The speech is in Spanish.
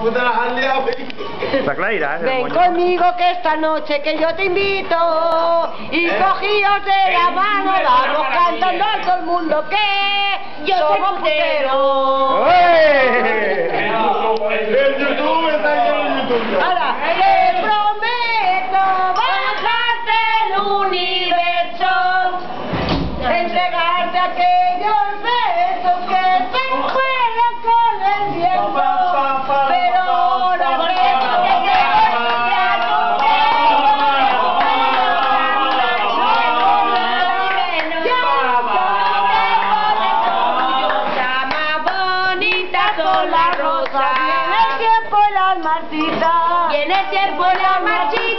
puta la has liado. Está clarita, ¿eh? Ven conmigo que esta noche que yo te invito y cogíos de la mano vamos cantando a todo el mundo que yo soy putero. El YouTube está lleno de YouTube. Ahora, te prometo bajarte el universo, entregarte aquellos besos que te juegan con el viento, pero no las rosas, viene el tiempo y las marchitas, viene el tiempo y las marchitas.